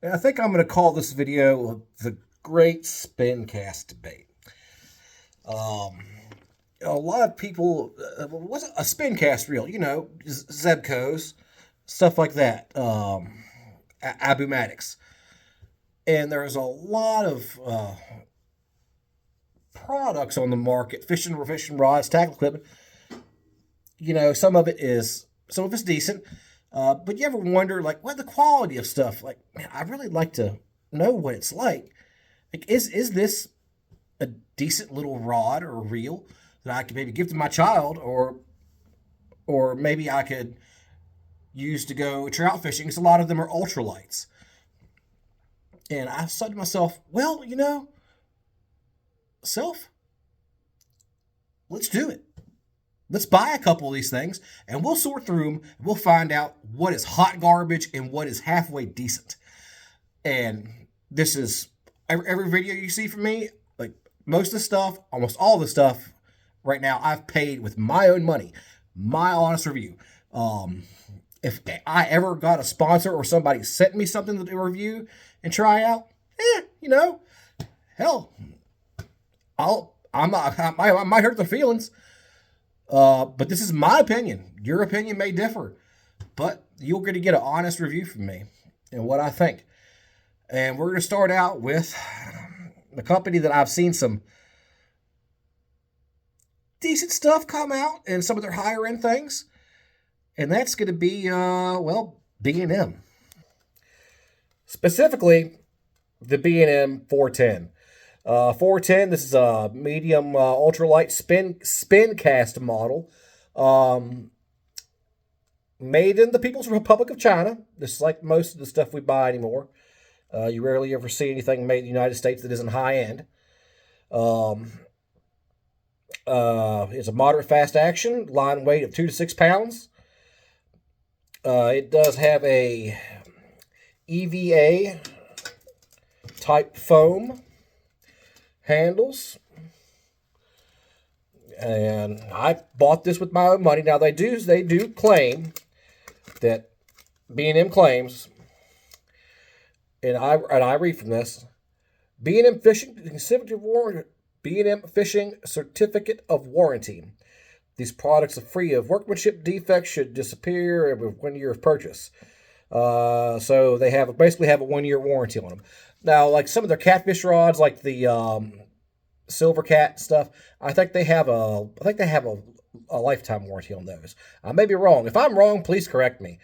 And I think I'm going to call this video the Great Spincast Debate. A lot of people, what's a spincast reel? You know, Zebcos, stuff like that, Abumatics. And there's a lot of products on the market, fishing rods, tackle equipment. You know, some of it's decent. But you ever wonder, like, what the quality of stuff? Like, man, I really like to know what it's like. Like, is this a decent little rod or reel that I could maybe give to my child, or maybe I could use to go trout fishing? Because a lot of them are ultralights. And I said to myself, well, you know, let's do it. Let's buy a couple of these things and we'll sort through them. And we'll find out what is hot garbage and what is halfway decent. And this is every video you see from me, like most of the stuff, almost all the stuff right now, I've paid with my own money, my honest review. If I ever got a sponsor or somebody sent me something to review and try out, you know, hell, I might hurt their feelings. But this is my opinion. Your opinion may differ, but you're going to get an honest review from me and what I think. And we're going to start out with the company that I've seen some decent stuff come out and some of their higher end things. And that's going to be, B&M. Specifically, the B&M 410. 410, this is a medium ultralight spincast model. Made in the People's Republic of China. This is like most of the stuff we buy anymore. You rarely ever see anything made in the United States that isn't high end. It's a moderate fast action, line weight of 2 to 6 pounds. It does have a EVA type foam handles, and I bought this with my own money. Now they do claim that B&M claims, and I read from this, B&M Fishing Certificate of Warranty. These products are free of workmanship defects, should disappear every 1 year of purchase. So they basically have a 1 year warranty on them. Now, like some of their catfish rods, like the Silver Cat stuff, I think they have a lifetime warranty on those. I may be wrong. If I'm wrong, please correct me.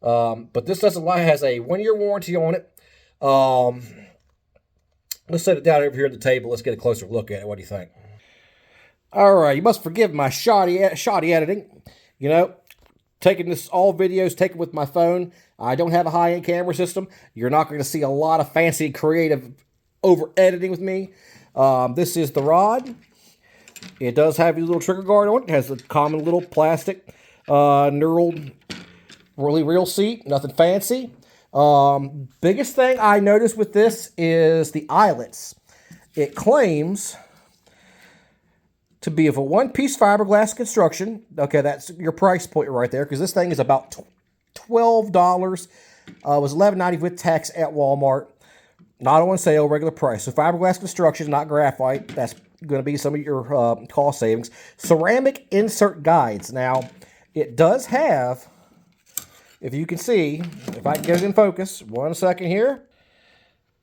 But this doesn't lie. It has a 1 year warranty on it. Let's set it down over here at the table. Let's get a closer look at it. What do you think? All right, you must forgive my shoddy editing. You know, taking this all videos, taken with my phone. I don't have a high-end camera system. You're not going to see a lot of fancy, creative over-editing with me. This is the rod. It does have a little trigger guard on it. It has a common little plastic knurled reel seat. Nothing fancy. Biggest thing I noticed with this is the eyelets. It claims to be of a one-piece fiberglass construction. Okay, that's your price point right there, because this thing is about $12. It was $11.90 with tax at Walmart. Not on sale, regular price. So fiberglass construction, not graphite. That's going to be some of your cost savings. Ceramic insert guides. Now, it does have, if you can see, if I can get it in focus, 1 second here.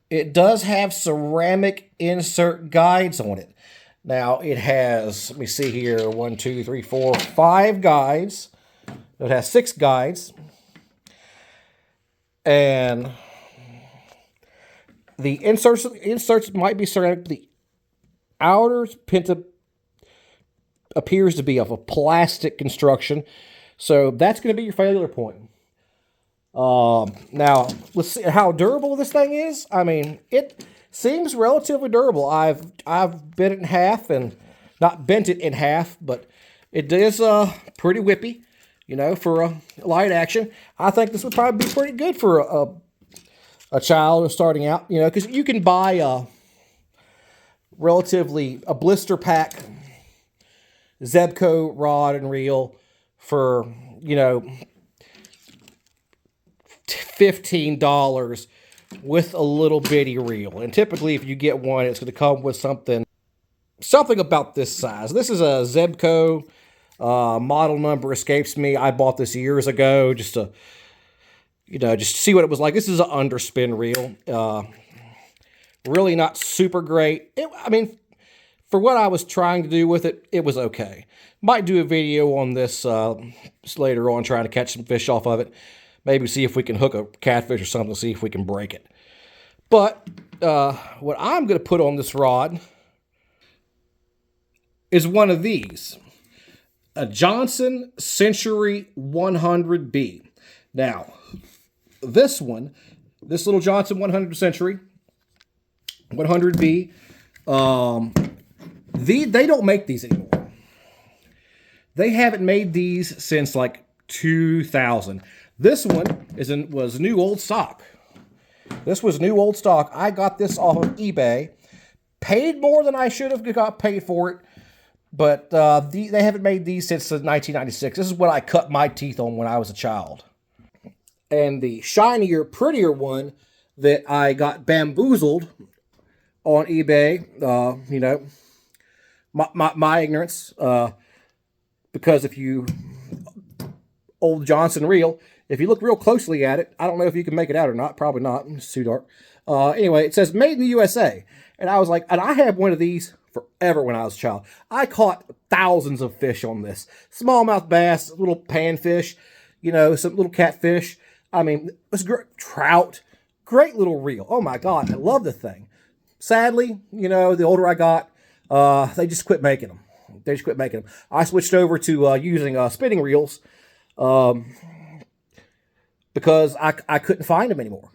It does have ceramic insert guides on it. Now, it has, let me see here, 1, 2, 3, 4, 5 guides. It has 6 guides. And the inserts might be ceramic. The outer pinta appears to be of a plastic construction. So that's going to be your failure point. Now, let's see how durable this thing is. I mean, it seems relatively durable. I've bent it in half, and not bent it in half, but it is pretty whippy, you know, for a light action. I think this would probably be pretty good for a child who's starting out, you know, because you can buy a blister pack Zebco rod and reel for, you know, $15 with a little bitty reel. And typically, if you get one, it's going to come with something about this size. This is a Zebco. Model number escapes me. I bought this years ago just to, just see what it was like. This is an underspin reel. Really not super great. I mean, for what I was trying to do with it, it was okay. Might do a video on this later on, trying to catch some fish off of it. Maybe see if we can hook a catfish or something, see if we can break it. But what I'm going to put on this rod is one of these. A Johnson Century 100B. Now, this little Johnson 100 Century 100B, they don't make these anymore. They haven't made these since like 2000. This one was new old stock. This was new old stock. I got this off of eBay. Paid more than I should have got paid for it. But they haven't made these since 1996. This is what I cut my teeth on when I was a child. And the shinier, prettier one that I got bamboozled on eBay, my ignorance, because old Johnson reel, if you look real closely at it, I don't know if you can make it out or not. Probably not. It's too dark. Anyway, it says made in the USA. And I was like, and I had one of these forever when I was a child. I caught thousands of fish on this. Smallmouth bass, little panfish, some little catfish. I mean, it was great. Trout. Great little reel. Oh my God, I love the thing. Sadly, the older I got, they just quit making them. I switched over to using spinning reels because I couldn't find them anymore.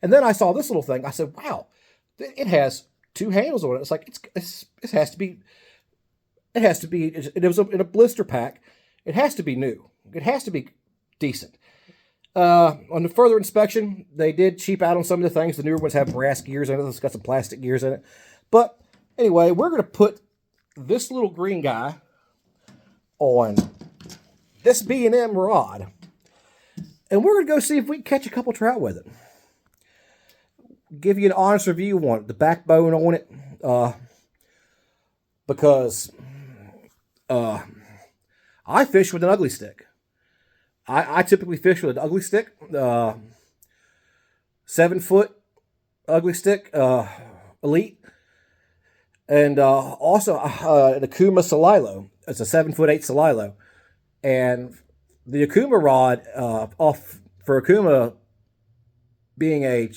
And then I saw this little thing. I said, wow, it has two handles on it. It's like, it has to be, it was in a blister pack. It has to be new. It has to be decent. On the further inspection, they did cheap out on some of the things. The newer ones have brass gears in it. It's got some plastic gears in it. But anyway, we're going to put this little green guy on this B&M rod. And we're going to go see if we can catch a couple trout with it. Give you an honest review on it, the backbone on it. Because I fish with an ugly stick. I typically fish with an ugly stick, 7-foot ugly stick, elite, and also an Akuma Solilo. It's a 7'8" Solilo, and the Akuma rod, for Akuma being a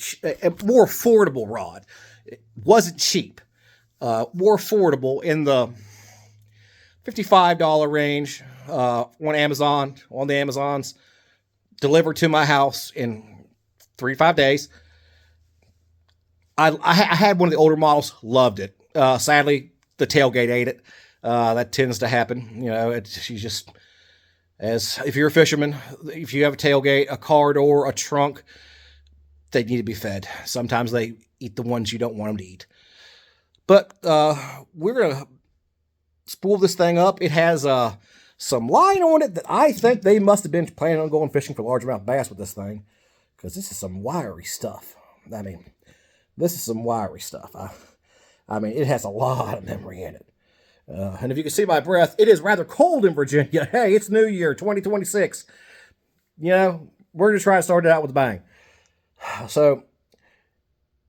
more affordable rod, it wasn't cheap, more affordable in the $55 range. On the Amazons, delivered to my house in 3 to 5 days. I had one of the older models, loved it. Sadly, the tailgate ate it. That tends to happen. If you're a fisherman, if you have a tailgate, a car door, a trunk, they need to be fed. Sometimes they eat the ones you don't want them to eat. But we're going to spool this thing up. It has some line on it that I think they must have been planning on going fishing for largemouth bass with this thing, because this is some wiry stuff. I mean, this is some wiry stuff. I mean, it has a lot of memory in it. And if you can see my breath, it is rather cold in Virginia. Hey, it's New Year, 2026. We're just trying to start it out with a bang. So,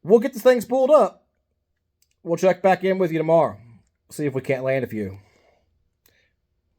we'll get this thing spooled up. We'll check back in with you tomorrow. See if we can't land a few.